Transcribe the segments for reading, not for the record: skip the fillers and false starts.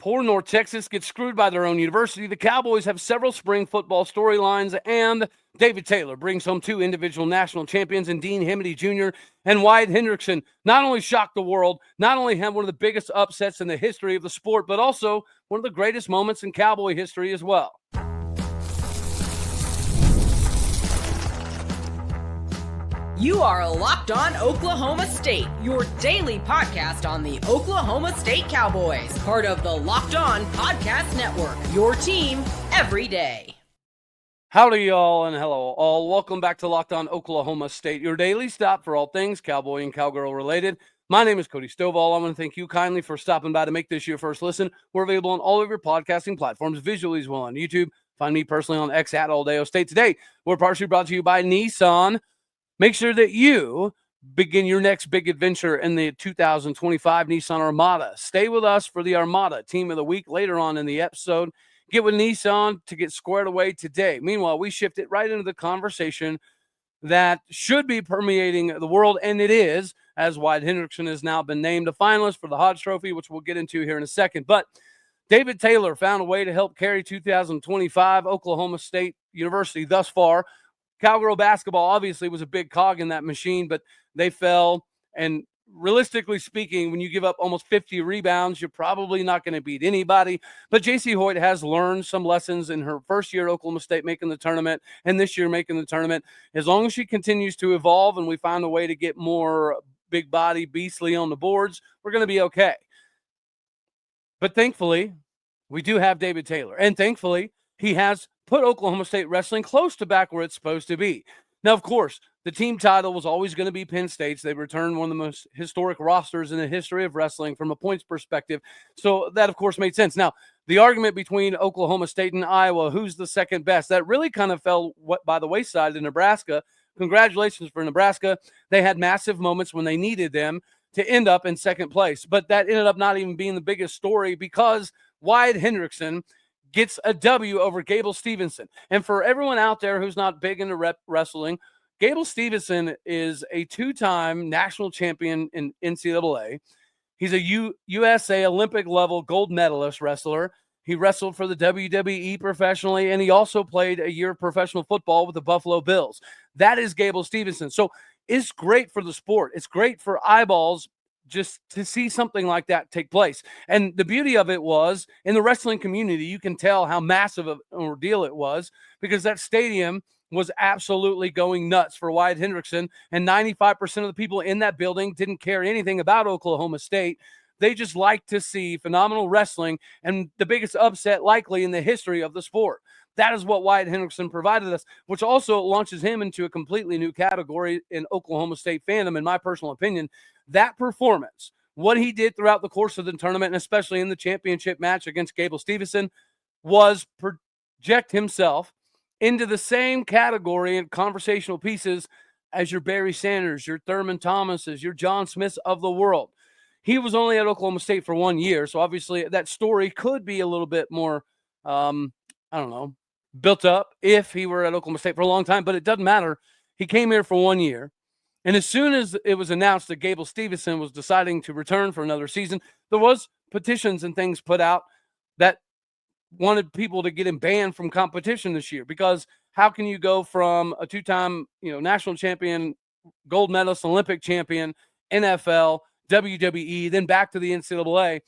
Poor North Texas gets screwed by their own university. The Cowboys have several spring football storylines, and David Taylor brings home 2 individual national champions in Dean Hamiti Jr. and Wyatt Hendrickson. Not only shocked the world, not only had one of the biggest upsets in the history of the sport, but also one of the greatest moments in Cowboy history as well. You are Locked On Oklahoma State, your daily podcast on the Oklahoma State Cowboys, part of the Locked On Podcast Network, your team every day. Howdy, y'all, and hello, all. Welcome back to Locked On Oklahoma State, your daily stop for all things Cowboy and Cowgirl related. My name is Cody Stovall. I want to thank you kindly for stopping by to make this your first listen. We're available on all of your podcasting platforms, visually as well on YouTube. Find me personally on X at All Day O State. Today, we're partially brought to you by Nissan. Make sure that you begin your next big adventure in the 2025 Nissan Armada. Stay with us for the Armada Team of the Week later on in the episode. Get with Nissan to get squared away today. Meanwhile, we shift it right into the conversation that should be permeating the world, and it is, as Wyatt Hendrickson has now been named a finalist for the Hodge Trophy, which we'll get into here in a second. But David Taylor found a way to help carry 2025 Oklahoma State University thus far. Cowgirl basketball obviously was a big cog in that machine, but they fell. And realistically speaking, when you give up almost 50 rebounds, you're probably not going to beat anybody. But J.C. Hoyt has learned some lessons in her first year at Oklahoma State making the tournament and this year making the tournament. As long as she continues to evolve and we find a way to get more big body beastly on the boards, we're going to be okay. But thankfully, we do have David Taylor. And thankfully, he has put Oklahoma State wrestling close to back where it's supposed to be. Now, of course, the team title was always going to be Penn State's. They returned one of the most historic rosters in the history of wrestling from a points perspective. So that, of course, made sense. Now, the argument between Oklahoma State and Iowa, who's the second best, that really kind of fell by the wayside in Nebraska. Congratulations for Nebraska. They had massive moments when they needed them to end up in second place. But that ended up not even being the biggest story because Wyatt Hendrickson gets a W over Gable Steveson. And for everyone out there who's not big into wrestling, Gable Steveson is a 2-time national champion in NCAA. He's a USA Olympic-level gold medalist wrestler. He wrestled for the WWE professionally, and he also played a year of professional football with the Buffalo Bills. That is Gable Steveson. So it's great for the sport. It's great for eyeballs just to see something like that take place. And the beauty of it was, in the wrestling community, you can tell how massive of an ordeal it was because that stadium was absolutely going nuts for Wyatt Hendrickson, and 95% of the people in that building didn't care anything about Oklahoma State. They just liked to see phenomenal wrestling and the biggest upset likely in the history of the sport. That is what Wyatt Hendrickson provided us, which also launches him into a completely new category in Oklahoma State fandom, in my personal opinion. That performance, what he did throughout the course of the tournament, and especially in the championship match against Gable Steveson, was project himself into the same category and conversational pieces as your Barry Sanders, your Thurman Thomases, your John Smiths of the world. He was only at Oklahoma State for 1 year, so obviously that story could be a little bit more, built up if he were at Oklahoma State for a long time, but it doesn't matter. He came here for 1 year. And as soon as it was announced that Gable Steveson was deciding to return for another season, there was petitions and things put out that wanted people to get him banned from competition this year, because how can you go from a 2-time, national champion, gold medalist, Olympic champion, NFL, WWE, then back to the NCAA?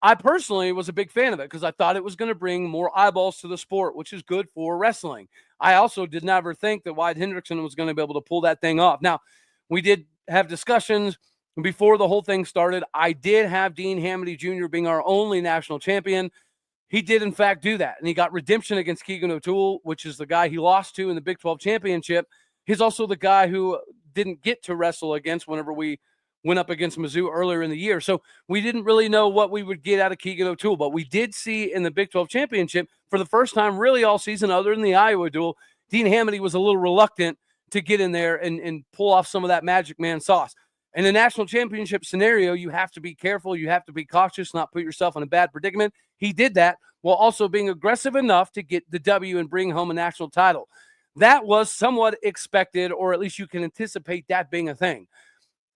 I personally was a big fan of it because I thought it was going to bring more eyeballs to the sport, which is good for wrestling. I also did never think that Wyatt Hendrickson was going to be able to pull that thing off. Now, we did have discussions before the whole thing started. I did have Dean Hamiti Jr. being our only national champion. He did, in fact, do that. And he got redemption against Keegan, which is the guy he lost to in the Big 12 championship. He's also the guy who didn't get to wrestle against whenever we went up against Mizzou earlier in the year. So we didn't really know what we would get out of Keegan, but we did see in the Big 12 championship for the first time really all season, other than the Iowa duel, Dean Hamiti was a little reluctant to get in there and pull off some of that Magic Man sauce. In a national championship scenario, you have to be careful. You have to be cautious, not put yourself in a bad predicament. He did that while also being aggressive enough to get the W and bring home a national title. That was somewhat expected, or at least you can anticipate that being a thing.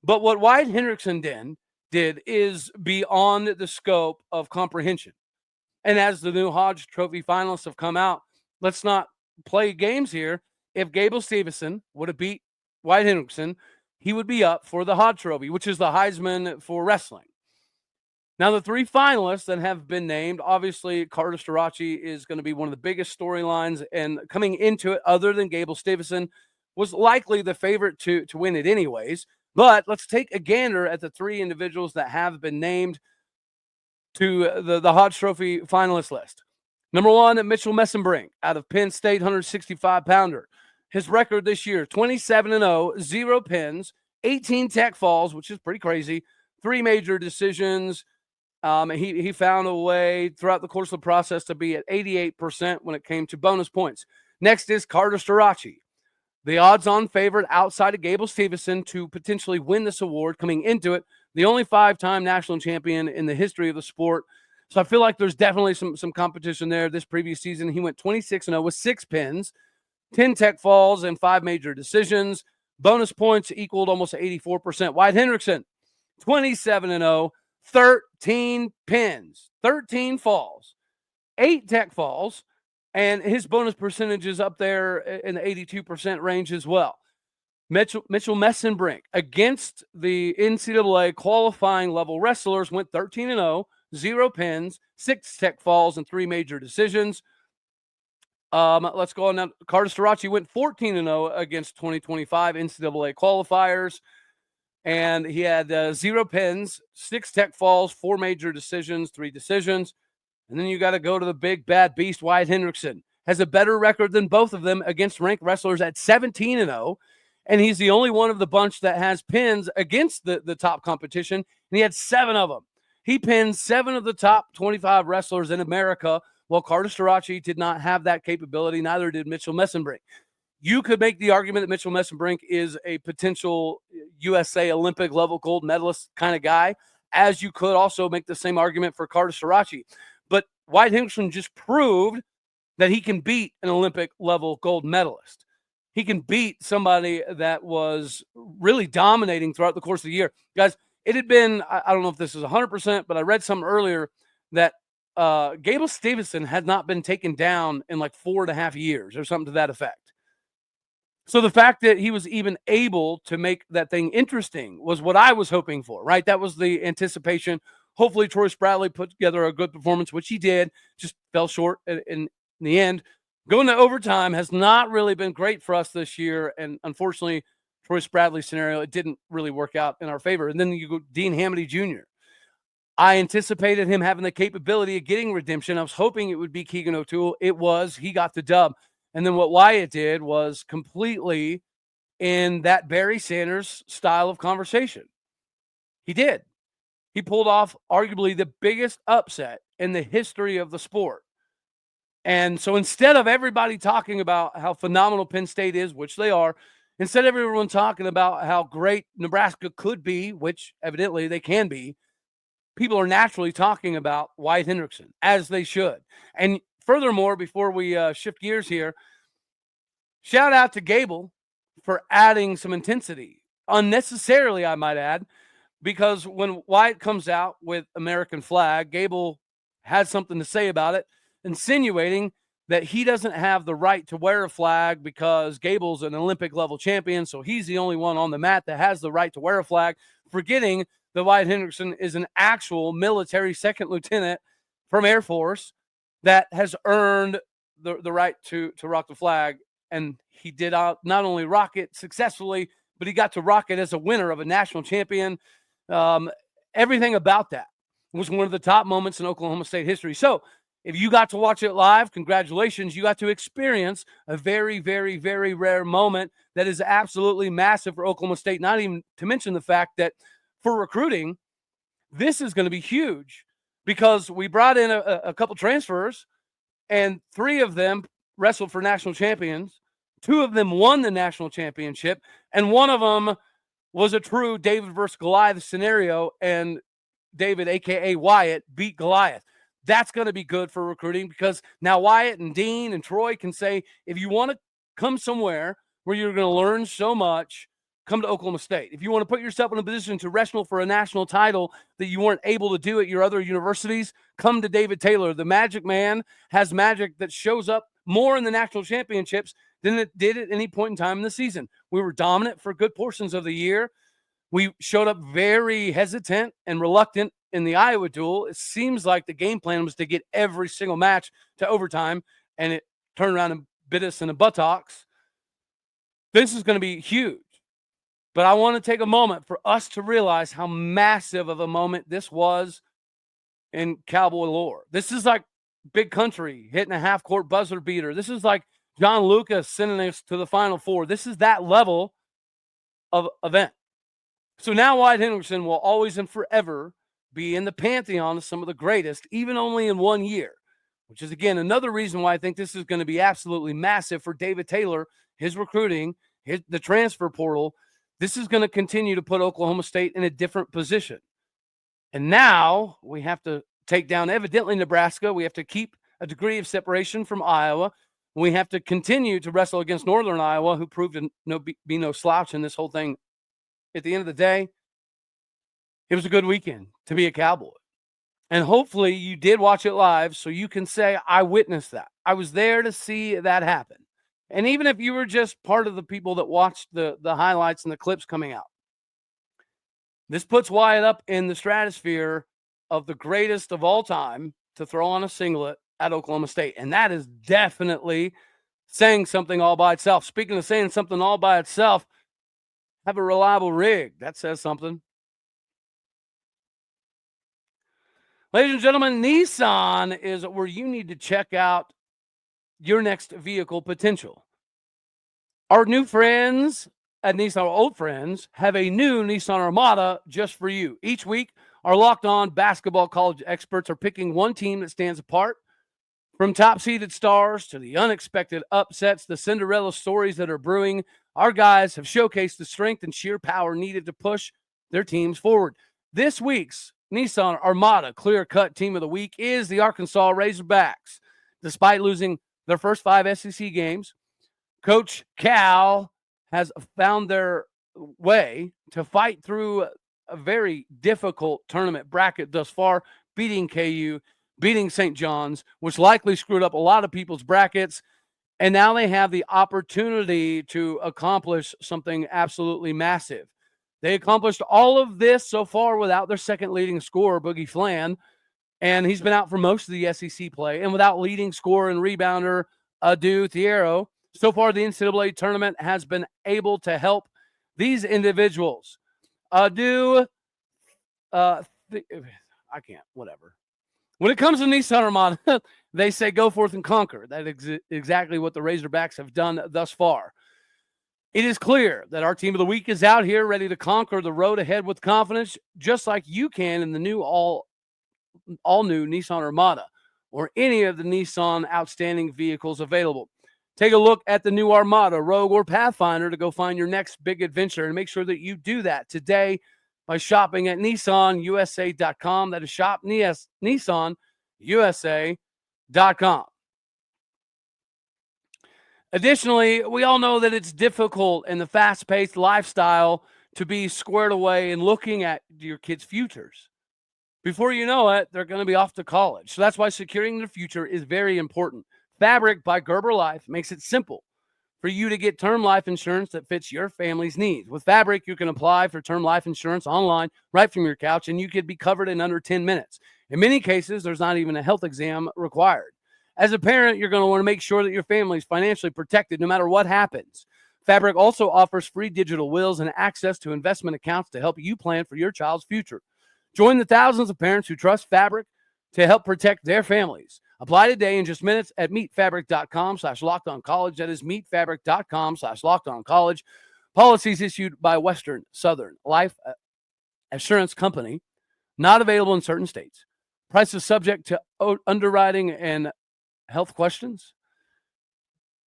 But what Wyatt Hendrickson did is beyond the scope of comprehension. And as the new Hodge Trophy finalists have come out, let's not play games here. If Gable Steveson would have beat Wyatt Hendrickson, he would be up for the Hodge Trophy, which is the Heisman for wrestling. Now, the 3 finalists that have been named, obviously, Carter Starachi is going to be one of the biggest storylines, and coming into it, other than Gable Steveson, was likely the favorite to win it anyways. But let's take a gander at the 3 individuals that have been named to the Hodge Trophy finalist list. Number 1, Mitchell Messenbrink out of Penn State, 165-pounder. His record this year, 27-0, 0 pins, 18 tech falls, which is pretty crazy, 3 major decisions. He found a way throughout the course of the process to be at 88% when it came to bonus points. Next is Carter Starachi, the odds-on favorite outside of Gable Steveson to potentially win this award coming into it, the only 5-time national champion in the history of the sport. So I feel like there's definitely some competition there. This previous season, he went 26-0 with 6 pins, 10 tech falls, and 5 major decisions. Bonus points equaled almost 84%. Wyatt Hendrickson, 27-0, 13 pins, 13 falls, 8 tech falls, and his bonus percentage is up there in the 82% range as well. Mitchell Messenbrink against the NCAA qualifying level wrestlers went 13-0, 0 pins, 6 tech falls, and 3 major decisions. Let's go on now. Carter Starachi went 14-0 against 2025 NCAA qualifiers, and he had 0 pins, 6 tech falls, 4 major decisions, 3 decisions. And then you got to go to the big bad beast. Wyatt Hendrickson has a better record than both of them against ranked wrestlers at 17-0. And he's the only one of the bunch that has pins against the top competition. And he had 7 of them. He pinned 7 of the top 25 wrestlers in America, while Carter Starachi did not have that capability. Neither did Mitchell Messenbrink. You could make the argument that Mitchell Messenbrink is a potential USA Olympic level gold medalist kind of guy, as you could also make the same argument for Carter Starachi. But Wyatt Hendrickson just proved that he can beat an Olympic level gold medalist. He can beat somebody that was really dominating throughout the course of the year. Guys, it had been, I don't know if this is 100%, but I read something earlier that Gable Steveson had not been taken down in like 4.5 years or something to that effect. So the fact that he was even able to make that thing interesting was what I was hoping for, right? That was the anticipation. Hopefully Troy Spradley put together a good performance, which he did, just fell short in the end. Going to overtime has not really been great for us this year, and unfortunately, Troy Spradley's scenario, it didn't really work out in our favor. And then you go Dean Hamiti Jr. I anticipated him having the capability of getting redemption. I was hoping it would be Keegan O'Toole. It was. He got the dub. And then what Wyatt did was completely in that Barry Sanders style of conversation. He did. He pulled off arguably the biggest upset in the history of the sport. And so instead of everybody talking about how phenomenal Penn State is, which they are, instead of everyone talking about how great Nebraska could be, which evidently they can be, people are naturally talking about Wyatt Hendrickson, as they should. And furthermore, before we shift gears here, shout out to Gable for adding some intensity, unnecessarily, I might add, because when Wyatt comes out with American flag, Gable had something to say about it, insinuating that he doesn't have the right to wear a flag because Gable's an Olympic level champion, so he's the only one on the mat that has the right to wear a flag, forgetting that Wyatt Hendrickson is an actual military second lieutenant from Air Force that has earned the right to rock the flag. And he did not only rock it successfully, but he got to rock it as a winner of a national champion. Everything about that was one of the top moments in Oklahoma State history. So if you got to watch it live, congratulations. You got to experience a very, very, very rare moment that is absolutely massive for Oklahoma State, not even to mention the fact that for recruiting, this is going to be huge because we brought in a couple transfers and 3 of them wrestled for national champions. 2 of them won the national championship, and one of them was a true David versus Goliath scenario, and David, a.k.a. Wyatt, beat Goliath. That's going to be good for recruiting because now Wyatt and Dean and Troy can say, if you want to come somewhere where you're going to learn so much come to Oklahoma State. If you want to put yourself in a position to wrestle for a national title that you weren't able to do at your other universities, come to David Taylor. The Magic Man has magic that shows up more in the national championships than it did at any point in time in the season. We were dominant for good portions of the year. We showed up very hesitant and reluctant in the Iowa duel. It seems like the game plan was to get every single match to overtime, and it turned around and bit us in the buttocks. This is going to be huge. But I want to take a moment for us to realize how massive of a moment this was in Cowboy lore. This is like Big Country hitting a half-court buzzer beater. This is like John Lucas sending us to the Final Four. This is that level of event. So now Wyatt Hendrickson will always and forever be in the pantheon of some of the greatest, even only in 1 year, which is, again, another reason why I think this is going to be absolutely massive for David Taylor, his recruiting, the transfer portal. This is going to continue to put Oklahoma State in a different position. And now we have to take down, evidently, Nebraska. We have to keep a degree of separation from Iowa. We have to continue to wrestle against Northern Iowa, who proved to be no slouch in this whole thing. At the end of the day, it was a good weekend to be a Cowboy. And hopefully you did watch it live so you can say, I witnessed that. I was there to see that happen. And even if you were just part of the people that watched the highlights and the clips coming out, this puts Wyatt up in the stratosphere of the greatest of all time to throw on a singlet at Oklahoma State. And that is definitely saying something all by itself. Speaking of saying something all by itself, have a reliable rig. That says something. Ladies and gentlemen, Nissan is where you need to check out your next vehicle potential. Our new friends at Nissan, our old friends, have a new Nissan Armada just for you. Each week, our Locked On basketball college experts are picking one team that stands apart. From top-seeded stars to the unexpected upsets, the Cinderella stories that are brewing, our guys have showcased the strength and sheer power needed to push their teams forward. This week's Nissan Armada clear-cut team of the week is the Arkansas Razorbacks. Despite losing their first 5 SEC games, Coach Cal has found their way to fight through a very difficult tournament bracket thus far, beating KU, beating St. John's, which likely screwed up a lot of people's brackets. And now they have the opportunity to accomplish something absolutely massive. They accomplished all of this so far without their second leading scorer, Boogie Flan, and he's been out for most of the SEC play, and without leading scorer and rebounder, Adu Thiero. So far, the NCAA tournament has been able to help these individuals. Adu, I can't, whatever. When it comes to Nissan Armada, they say go forth and conquer. That is exactly what the Razorbacks have done thus far. It is clear that our team of the week is out here ready to conquer the road ahead with confidence, just like you can in the new all-new Nissan Armada or any of the Nissan outstanding vehicles available. Take a look at the new Armada, Rogue, or Pathfinder to go find your next big adventure, and make sure that you do that today by shopping at NissanUSA.com. That is shop NissanUSA.com. Additionally, we all know that it's difficult in the fast-paced lifestyle to be squared away and looking at your kids' futures. Before you know it, they're going to be off to college. So that's why securing their future is very important. Fabric by Gerber Life makes it simple for you to get term life insurance that fits your family's needs. With Fabric, you can apply for term life insurance online right from your couch, and you could be covered in under 10 minutes. In many cases, there's not even a health exam required. As a parent, you're going to want to make sure that your family is financially protected no matter what happens. Fabric also offers free digital wills and access to investment accounts to help you plan for your child's future. Join the thousands of parents who trust Fabric to help protect their families. Apply today in just minutes at meetfabric.com/lockedoncollege. That is meetfabric.com/lockedoncollege. Policies issued by Western Southern Life Assurance Company. Not available in certain states. Prices subject to underwriting and health questions.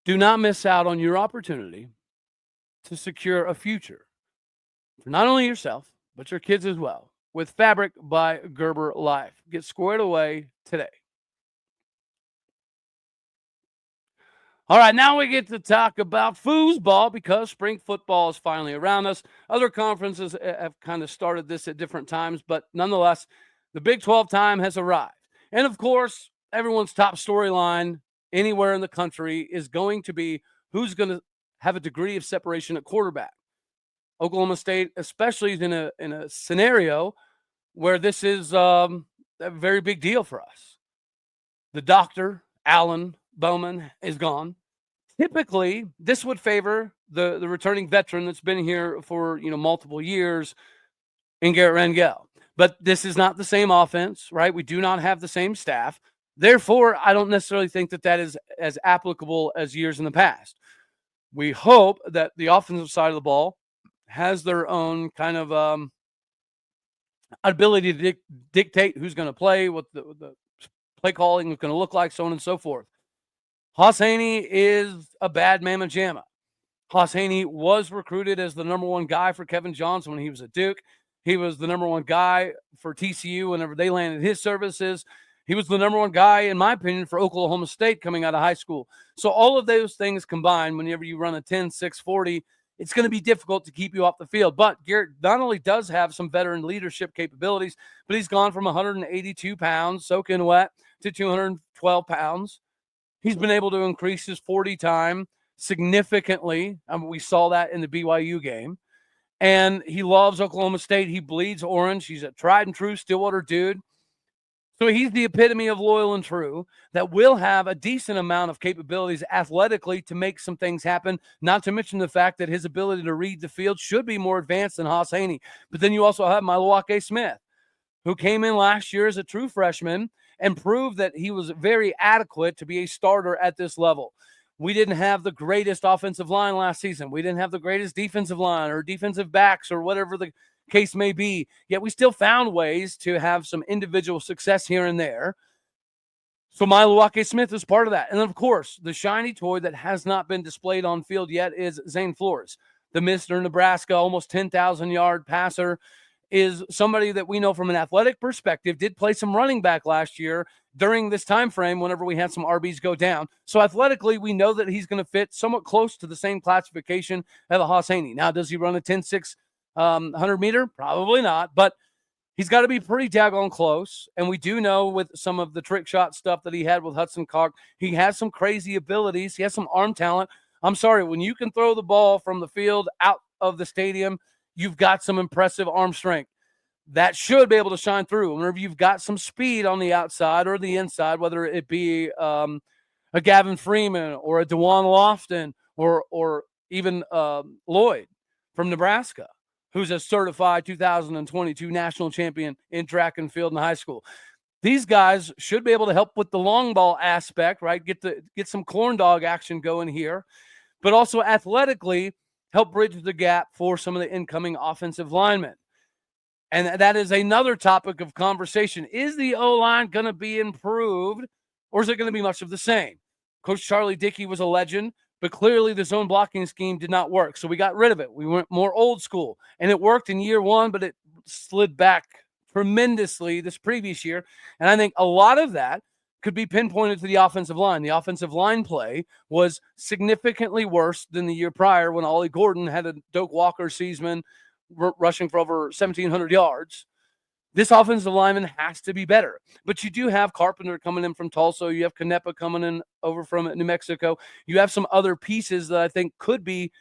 Do not miss out on your opportunity to secure a future for not only yourself, but your kids as well with Fabric by Gerber Life. Get squared away today. All right, now we get to talk about foosball because spring football is finally around us. Other conferences have kind of started this at different times, but nonetheless, the Big 12 time has arrived. And of course, everyone's top storyline anywhere in the country is going to be who's going to have a degree of separation at quarterback. Oklahoma State, especially is in a scenario where this is a very big deal for us. The doctor, Alan Bowman, is gone. Typically, this would favor the returning veteran that's been here for multiple years in Garrett Rangel. But this is not the same offense, right? We do not have the same staff. Therefore, I don't necessarily think that is as applicable as years in the past. We hope that the offensive side of the ball has their own kind of ability to dictate who's going to play, what the play calling is going to look like, so on and so forth. Haas Haney is a bad mamma jamma. Haas Haney was recruited as the number one guy for Kevin Johnson when he was at Duke. He was the number one guy for TCU whenever they landed his services. He was the number one guy, in my opinion, for Oklahoma State coming out of high school. So all of those things combined, whenever you run a 10-6-40, it's going to be difficult to keep you off the field. But Garrett not only does have some veteran leadership capabilities, but he's gone from 182 pounds, soaking wet, to 212 pounds. He's been able to increase his 40 time significantly. We saw that in the BYU game. And he loves Oklahoma State. He bleeds orange. He's a tried and true Stillwater dude. So he's the epitome of loyal and true that will have a decent amount of capabilities athletically to make some things happen, not to mention the fact that his ability to read the field should be more advanced than Haas Haney. But then you also have Milwaukee Smith, who came in last year as a true freshman and proved that he was very adequate to be a starter at this level. We didn't have the greatest offensive line last season. We didn't have the greatest defensive line or defensive backs or whatever the case may be, yet we still found ways to have some individual success here and there. So Milwaukee Smith is part of that. And of course, the shiny toy that has not been displayed on field yet is Zane Flores, the Mr. Nebraska, almost 10,000-yard passer, is somebody that we know from an athletic perspective did play some running back last year during this time frame whenever we had some RBs go down. So athletically, we know that he's going to fit somewhat close to the same classification as a Haas Haney. Now, does he run a 10-6 100-meter? Probably not, but he's got to be pretty daggone close. And we do know with some of the trick shot stuff that he had with Hudson Card, he has some crazy abilities. He has some arm talent. I'm sorry, when you can throw the ball from the field out of the stadium, you've got some impressive arm strength. That should be able to shine through. Whenever you've got some speed on the outside or the inside, whether it be a Gavin Freeman or a DeJuan Lofton or even Lloyd from Nebraska, who's a certified 2022 national champion in track and field in high school. These guys should be able to help with the long ball aspect, right? Get some corn dog action going here, but also athletically help bridge the gap for some of the incoming offensive linemen. And that is another topic of conversation. Is the O-line going to be improved, or is it going to be much of the same? Coach Charlie Dickey was a legend, but clearly the zone blocking scheme did not work. So we got rid of it. We went more old school, and it worked in year one, but it slid back tremendously this previous year. And I think a lot of that could be pinpointed to the offensive line. The offensive line play was significantly worse than the year prior when Ollie Gordon had a Doak Walker season rushing for over 1,700 yards. This offensive lineman has to be better. But you do have Carpenter coming in from Tulsa. You have Canepa coming in over from New Mexico. You have some other pieces that I think could be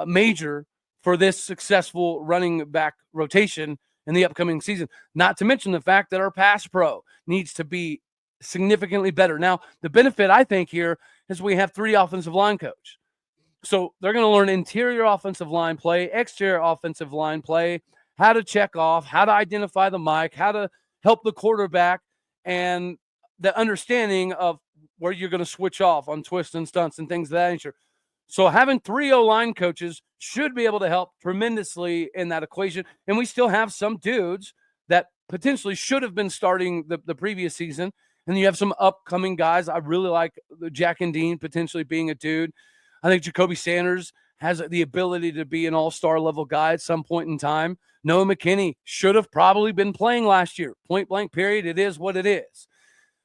major for this successful running back rotation in the upcoming season. Not to mention the fact that our pass pro needs to be significantly better. Now, the benefit I think here is we have 3 offensive line coaches. So they're going to learn interior offensive line play, exterior offensive line play, how to check off, how to identify the mic, how to help the quarterback, and the understanding of where you're going to switch off on twists and stunts and things of that nature. So having 3 O-line coaches should be able to help tremendously in that equation. And we still have some dudes that potentially should have been starting the previous season. And you have some upcoming guys. I really like Jack and Dean potentially being a dude. I think Jacoby Sanders has the ability to be an all-star level guy at some point in time. Noah McKinney should have probably been playing last year. Point blank period. It is what it is.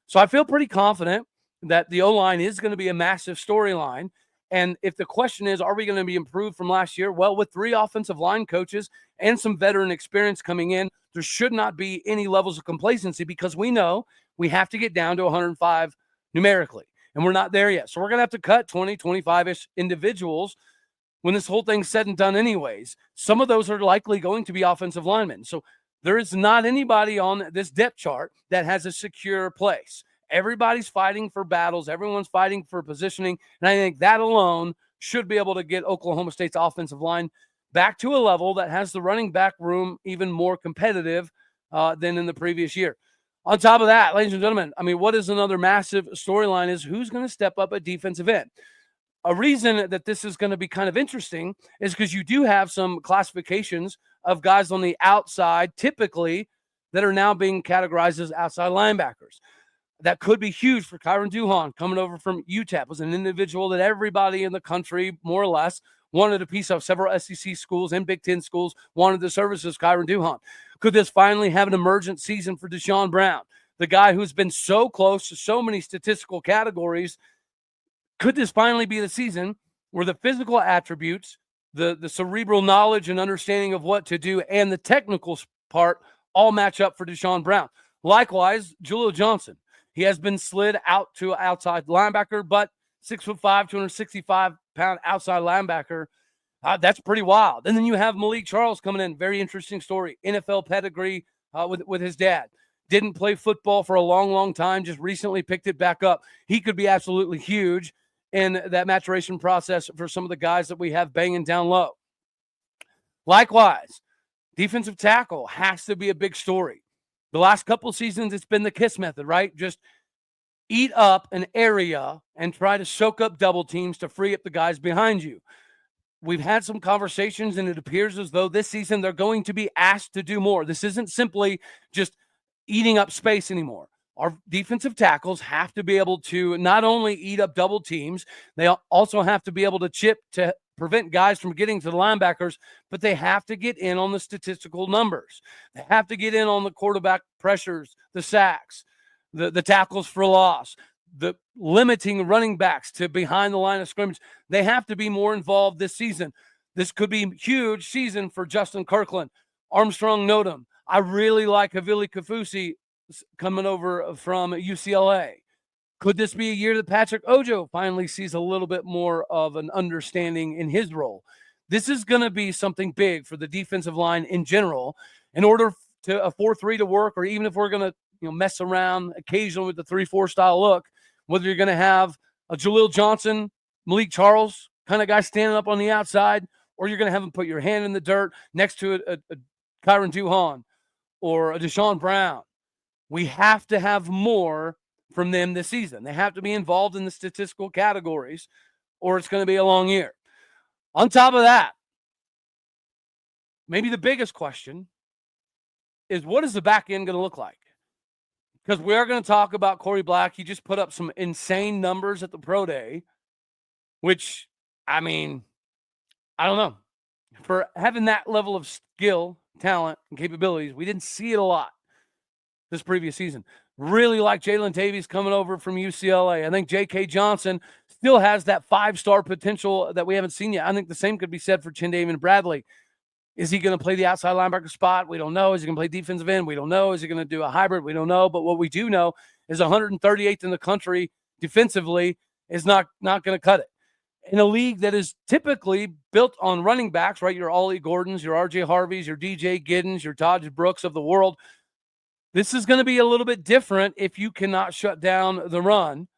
So I feel pretty confident that the O-line is going to be a massive storyline. And if the question is, are we going to be improved from last year? Well, with 3 offensive line coaches and some veteran experience coming in, there should not be any levels of complacency, because we know we have to get down to 105 numerically, and we're not there yet. So we're going to have to cut 20, 25-ish individuals when this whole thing's said and done anyways. Some of those are likely going to be offensive linemen. So there is not anybody on this depth chart that has a secure place. Everybody's fighting for battles. Everyone's fighting for positioning. And I think that alone should be able to get Oklahoma State's offensive line back to a level that has the running back room even more competitive than in the previous year. On top of that, ladies and gentlemen, I mean, what is another massive storyline is who's going to step up at defensive end. A reason that this is going to be kind of interesting is because you do have some classifications of guys on the outside, typically, that are now being categorized as outside linebackers. That could be huge for Kyron Duhan, coming over from UTEP, was an individual that everybody in the country, more or less, wanted a piece of. Several SEC schools and Big Ten schools wanted the services of Kyron Duhan. Could this finally have an emergent season for Deshaun Brown, the guy who's been so close to so many statistical categories? Could this finally be the season where the physical attributes, the cerebral knowledge and understanding of what to do, and the technical part all match up for Deshaun Brown? Likewise, Julio Johnson. He has been slid out to outside linebacker, but 6'5", 265-pound outside linebacker. That's pretty wild. And then you have Malik Charles coming in. Very interesting story. NFL pedigree with his dad. Didn't play football for a long, long time. Just recently picked it back up. He could be absolutely huge in that maturation process for some of the guys that we have banging down low. Likewise, defensive tackle has to be a big story. The last couple of seasons, it's been the KISS method, right? Just eat up an area and try to soak up double teams to free up the guys behind you. We've had some conversations, and it appears as though this season they're going to be asked to do more. This isn't simply just eating up space anymore. Our defensive tackles have to be able to not only eat up double teams, they also have to be able to chip to prevent guys from getting to the linebackers, but they have to get in on the statistical numbers. They have to get in on the quarterback pressures, the sacks, the tackles for loss, the limiting running backs to behind the line of scrimmage. They have to be more involved this season. This could be a huge season for Justin Kirkland, Armstrong Nodum. I really like Havili Kafusi coming over from UCLA. Could this be a year that Patrick Ojo finally sees a little bit more of an understanding in his role? This is going to be something big for the defensive line in general. In order to a 4-3 to work, or even if we're going to mess around occasionally with the 3-4 style look, whether you're going to have a Jaleel Johnson, Malik Charles kind of guy standing up on the outside, or you're going to have him put your hand in the dirt next to a Kyron Duhan or a Deshaun Brown. We have to have more from them this season. They have to be involved in the statistical categories, or it's going to be a long year. On top of that, maybe the biggest question is, what is the back end going to look like? Because we are going to talk about Corey Black. He just put up some insane numbers at the Pro Day, which, I mean, I don't know. For having that level of skill, talent, and capabilities, we didn't see it a lot this previous season. Really like Jalen Davies coming over from UCLA. I think J.K. Johnson still has that 5-star potential that we haven't seen yet. I think the same could be said for Chindavian Bradley. Is he going to play the outside linebacker spot? We don't know. Is he going to play defensive end? We don't know. Is he going to do a hybrid? We don't know. But what we do know is 138th in the country defensively is not going to cut it. In a league that is typically built on running backs, right? Your Ollie Gordons, your R.J. Harveys, your D.J. Giddens, your Todd Brooks of the world. This is going to be a little bit different if you cannot shut down the run.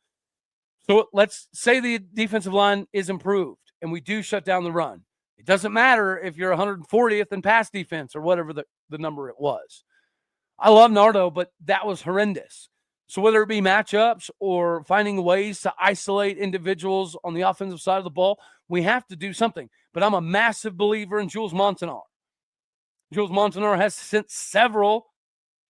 So let's say the defensive line is improved and we do shut down the run. It doesn't matter if you're 140th in pass defense or whatever the number it was. I love Nardo, but that was horrendous. So whether it be matchups or finding ways to isolate individuals on the offensive side of the ball, we have to do something. But I'm a massive believer in Jules Montanar. Jules Montanar has sent several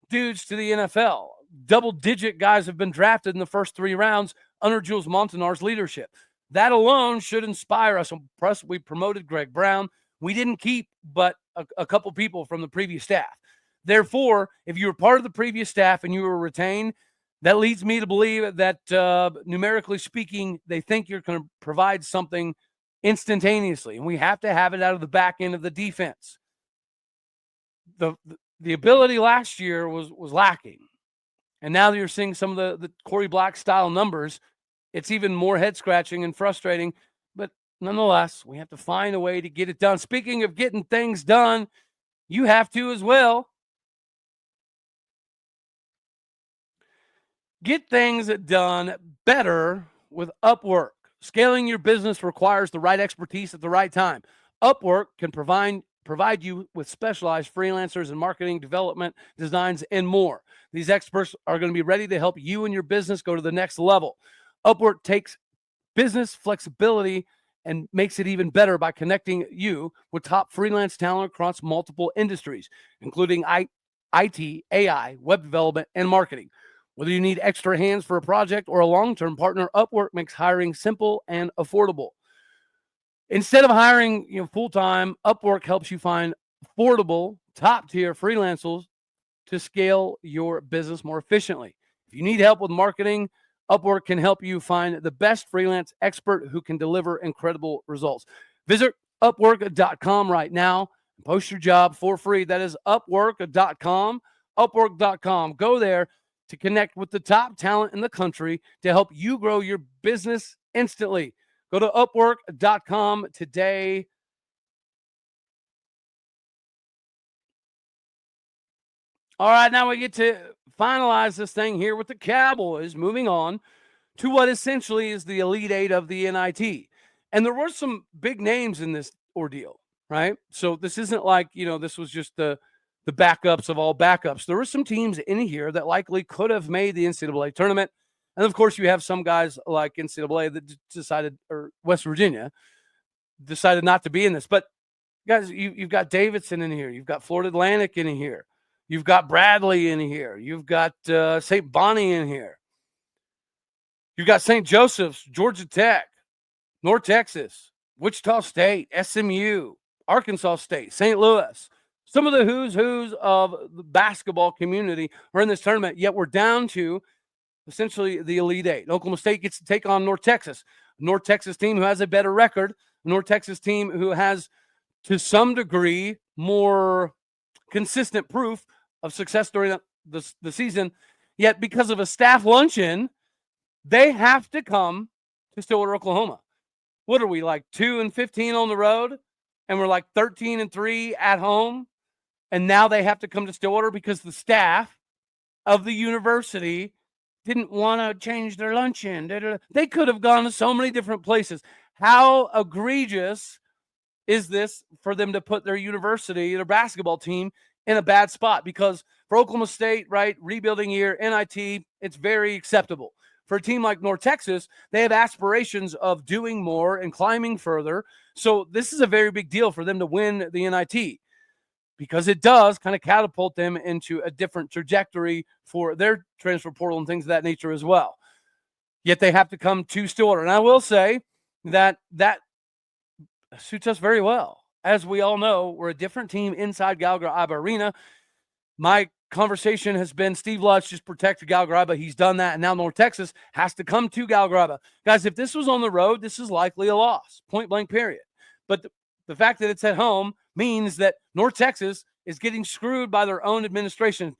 dudes to the NFL. Double-digit guys have been drafted in the first 3 rounds under Jules Montanar's leadership. That alone should inspire us. We promoted Greg Brown. We didn't keep but a couple people from the previous staff. Therefore, if you were part of the previous staff and you were retained, That leads me to believe that, numerically speaking, they think you're going to provide something instantaneously, and we have to have it out of the back end of the defense. The ability last year was lacking, and now that you're seeing some of the Corey Black style numbers, it's even more head scratching and frustrating. But nonetheless, we have to find a way to get it done. Speaking of getting things done, you have to as well. Get things done better with Upwork. Scaling your business requires the right expertise at the right time. Upwork can provide you with specialized freelancers in marketing, development, designs, and more. These experts are going to be ready to help you and your business go to the next level. Upwork takes business flexibility and makes it even better by connecting you with top freelance talent across multiple industries, including IT, AI, web development, and marketing. Whether you need extra hands for a project or a long-term partner, Upwork makes hiring simple and affordable. Instead of hiring full-time, Upwork helps you find affordable, top-tier freelancers to scale your business more efficiently. If you need help with marketing, Upwork can help you find the best freelance expert who can deliver incredible results. Visit Upwork.com right now and post your job for free. That is Upwork.com. Upwork.com. Go there to connect with the top talent in the country to help you grow your business instantly. Go to Upwork.com today. All right, now we get to finalize this thing here with the Cowboys, moving on to what essentially is the Elite Eight of the NIT. And there were some big names in this ordeal, right? So this isn't like, this was just the backups of all backups. There were some teams in here that likely could have made the NCAA tournament. And of course, you have some guys like NCAA that decided, or West Virginia, decided not to be in this. But guys, you've got Davidson in here. You've got Florida Atlantic in here. You've got Bradley in here. You've got St. Bonnie in here. You've got St. Joseph's, Georgia Tech, North Texas, Wichita State, SMU, Arkansas State, St. Louis. Some of the who's of the basketball community are in this tournament, yet we're down to essentially the Elite Eight. Oklahoma State gets to take on North Texas. North Texas team who has a better record. North Texas team who has, to some degree, more consistent proof of success during the season. Yet because of a staff luncheon, they have to come to Stillwater, Oklahoma. What are we, like 2-15 on the road? And we're like 13-3 at home. And now they have to come to Stillwater because the staff of the university didn't want to change their luncheon. They could have gone to so many different places. How egregious is this for them to put their university, their basketball team, in a bad spot? Because for Oklahoma State, right, rebuilding year, NIT, it's very acceptable. For a team like North Texas, they have aspirations of doing more and climbing further. So this is a very big deal for them to win the NIT, because it does kind of catapult them into a different trajectory for their transfer portal and things of that nature as well. Yet they have to come to Stillwater. And I will say that suits us very well. As we all know, we're a different team inside Gallagher Iba Arena. My conversation has been Steve Lutz just protected Gallagher Iba. He's done that, and now North Texas has to come to Gallagher Iba. Guys, if this was on the road, this is likely a loss, point blank period. But the fact that it's at home means that North Texas is getting screwed by their own administration.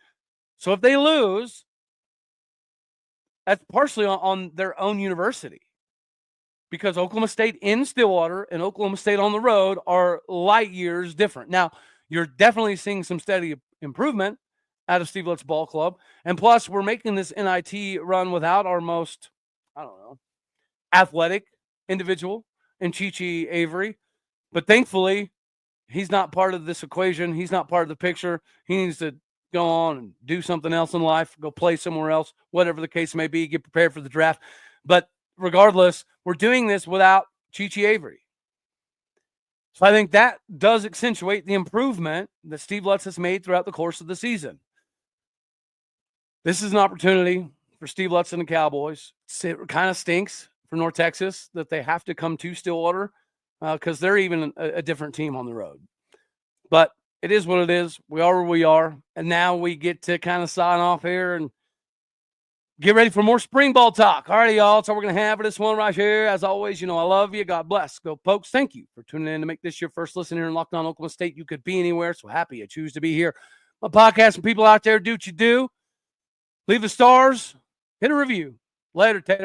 So if they lose, that's partially on their own university, because Oklahoma State in Stillwater and Oklahoma State on the road are light years different. Now, you're definitely seeing some steady improvement out of Steve Lutz Ball Club. And plus, we're making this NIT run without our most, athletic individual in Chi Avery. But thankfully, he's not part of this equation. He's not part of the picture. He needs to go on and do something else in life, go play somewhere else, whatever the case may be, get prepared for the draft. But regardless, we're doing this without Chi Avery. So I think that does accentuate the improvement that Steve Lutz has made throughout the course of the season. This is an opportunity for Steve Lutz and the Cowboys. It kind of stinks for North Texas that they have to come to Stillwater, because they're even a different team on the road. But it is what it is. We are where we are. And now we get to kind of sign off here and Get ready for more spring ball talk. All right, y'all. So we're going to have for this one right here. As always, I love you. God bless. Go Pokes. Thank you for tuning in to make this your first listen here in Locked On Oklahoma State. You could be anywhere, so happy you choose to be here. My podcast and people out there, do what you do. Leave the stars. Hit a review. Later, Tater.